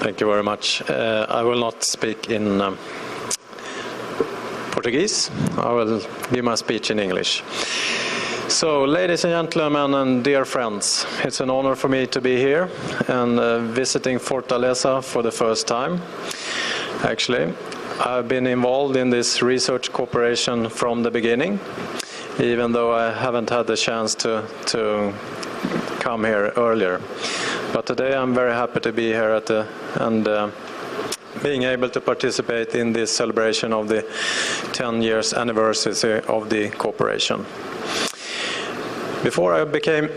Thank you very much. I will not speak in Portuguese. I will give my speech in English. So, ladies and gentlemen and dear friends, it's an honor for me to be here and visiting Fortaleza for the first time. Actually, I've been involved in this research cooperation from the beginning, even though I haven't had the chance to come here earlier. But today I'm very happy to be here and being able to participate in this celebration of the 10 years anniversary of the cooperation. Before I became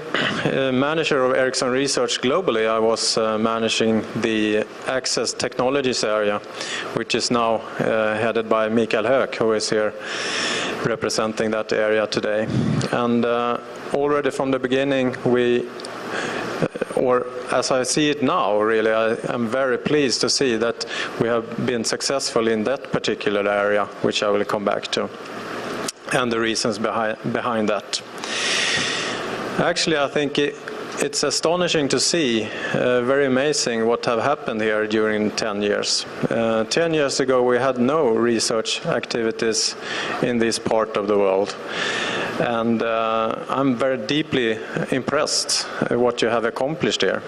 manager of Ericsson Research globally, I was managing the Access Technologies area, which is now headed by Mikael Höök, who is here representing that area today. And already from the beginning, or as I see it now, really, I am very pleased to see that we have been successful in that particular area, which I will come back to, and the reasons behind that. Actually, I think it's astonishing to see, very amazing what have happened here during 10 years. 10 years ago, we had no research activities in this part of the world. And I'm very deeply impressed at what you have accomplished here.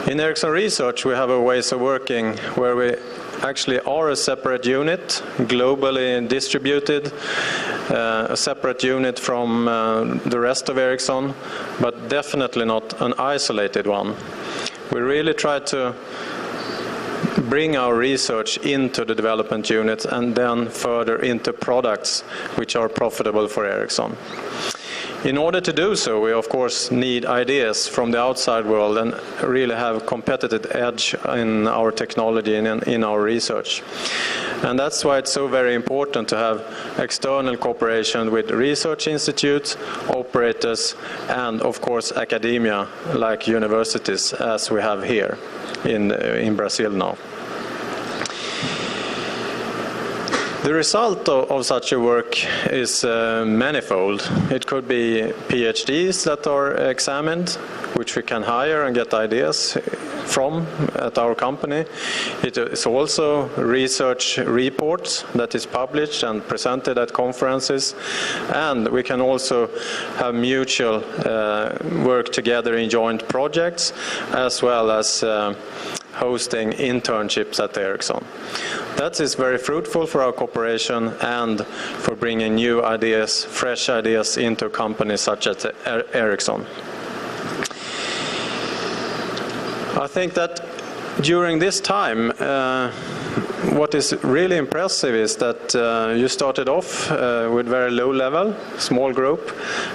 In Ericsson Research, we have a ways of working where we actually are a separate unit, globally distributed, a separate unit from the rest of Ericsson, but definitely not an isolated one. We really try to bring our research into the development unit and then further into products which are profitable for Ericsson. In order to do so, we of course need ideas from the outside world and really have competitive edge in our technology and in our research. And that's why it's so very important to have external cooperation with research institutes, operators, and of course academia like universities, as we have here in Brazil now. The result of such a work is manifold. It could be PhDs that are examined, which we can hire and get ideas from at our company. It is also research reports that is published and presented at conferences. And we can also have mutual work together in joint projects, as well as hosting internships at Ericsson. That is very fruitful for our cooperation and for bringing new ideas, fresh ideas into companies such as Ericsson. I think that during this time, what is really impressive is that you started off with very low level, small group,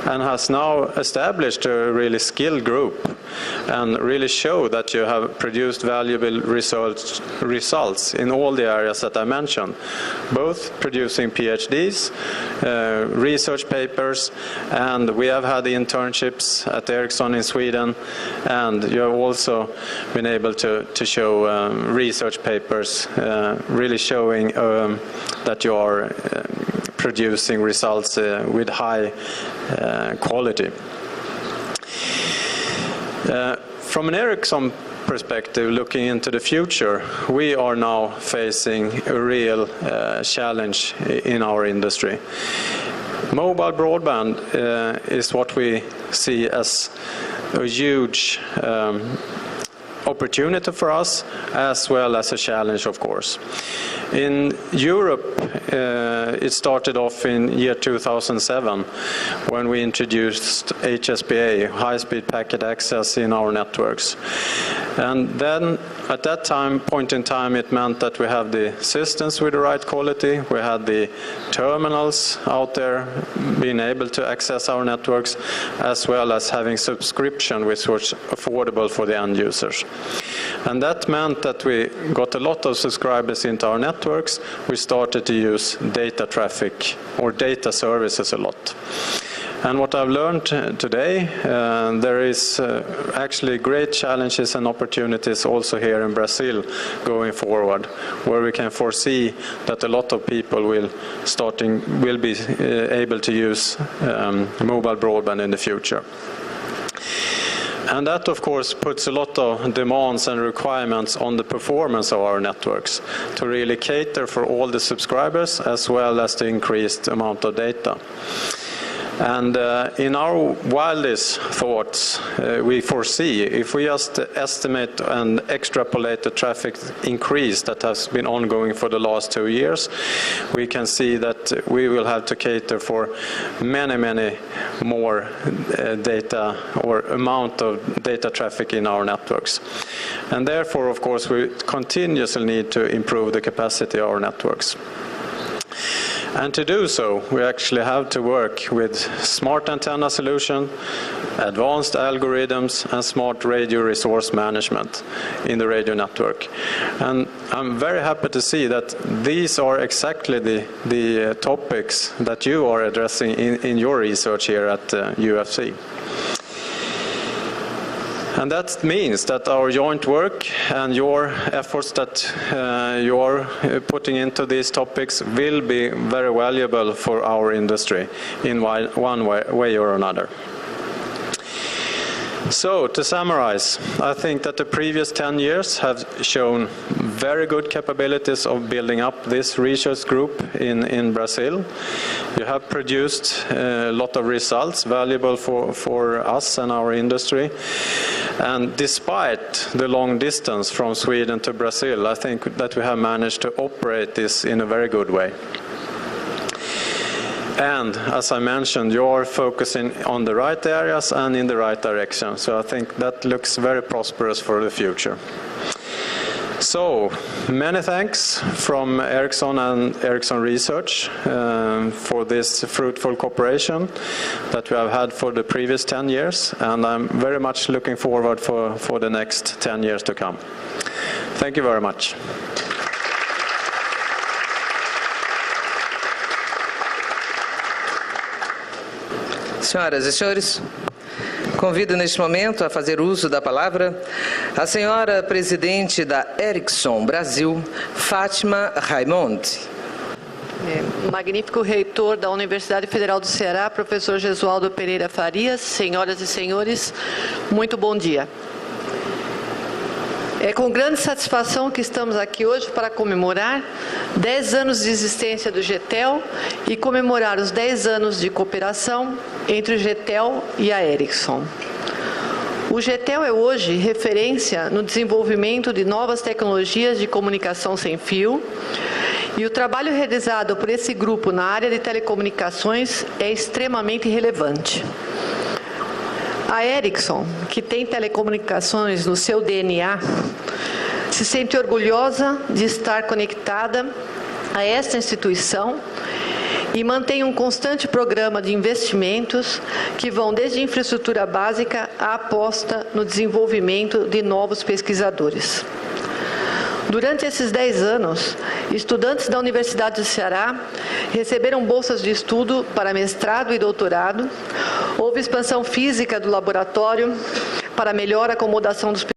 and has now established a really skilled group and really show that you have produced valuable results in all the areas that I mentioned, both producing PhDs, research papers, and we have had internships at Ericsson in Sweden, and you have also been able to show research papers really showing that you are producing results with high quality. From an Ericsson perspective, looking into the future, we are now facing a real challenge in our industry. Mobile broadband is what we see as a huge opportunity for us, as well as a challenge, of course. In Europe, it started off in year 2007 when we introduced HSPA, high-speed packet access, in our networks. And then at that point in time, it meant that we have the systems with the right quality, we had the terminals out there being able to access our networks, as well as having subscription which was affordable for the end users. And that meant that we got a lot of subscribers into our networks. We started to use data traffic or data services a lot. And what I've learned today, there is actually great challenges and opportunities also here in Brazil going forward, where we can foresee that a lot of people will be able to use mobile broadband in the future. And that, of course, puts a lot of demands and requirements on the performance of our networks to really cater for all the subscribers as well as the increased amount of data. And in our wildest thoughts, we foresee, if we just estimate and extrapolate the traffic increase that has been ongoing for the last 2 years, we can see that we will have to cater for many, many more data or amount of data traffic in our networks. And therefore, of course, we continuously need to improve the capacity of our networks. And to do so, we actually have to work with smart antenna solution, advanced algorithms, and smart radio resource management in the radio network. And I'm very happy to see that these are exactly the topics that you are addressing in your research here at UFC. And that means that our joint work and your efforts that you are putting into these topics will be very valuable for our industry in one way or another. So, to summarize, I think that the previous 10 years have shown very good capabilities of building up this research group in Brazil. You have produced a lot of results valuable for us and our industry. And despite the long distance from Sweden to Brazil, I think that we have managed to operate this in a very good way. And as I mentioned, you are focusing on the right areas and in the right direction. So I think that looks very prosperous for the future. So, many thanks from Ericsson and Ericsson Research for this fruitful cooperation that we have had for the previous 10 years. And I'm very much looking forward for the next 10 years to come. Thank you very much. Senhoras e senhores, convido neste momento a fazer uso da palavra a senhora presidente da Ericsson Brasil, Fátima Raimond. Magnífico reitor da Universidade Federal do Ceará, professor Gesualdo Pereira Farias, senhoras e senhores, muito bom dia. É com grande satisfação que estamos aqui hoje para comemorar 10 anos de existência do GTEL e comemorar os 10 anos de cooperação entre o GTEL e a Ericsson. O GTEL é hoje referência no desenvolvimento de novas tecnologias de comunicação sem fio e o trabalho realizado por esse grupo na área de telecomunicações é extremamente relevante. A Ericsson, que tem telecomunicações no seu DNA, se sente orgulhosa de estar conectada a esta instituição e mantém um constante programa de investimentos que vão desde infraestrutura básica à aposta no desenvolvimento de novos pesquisadores. Durante esses 10 anos, estudantes da Universidade do Ceará receberam bolsas de estudo para mestrado e doutorado, houve expansão física do laboratório para melhor acomodação dos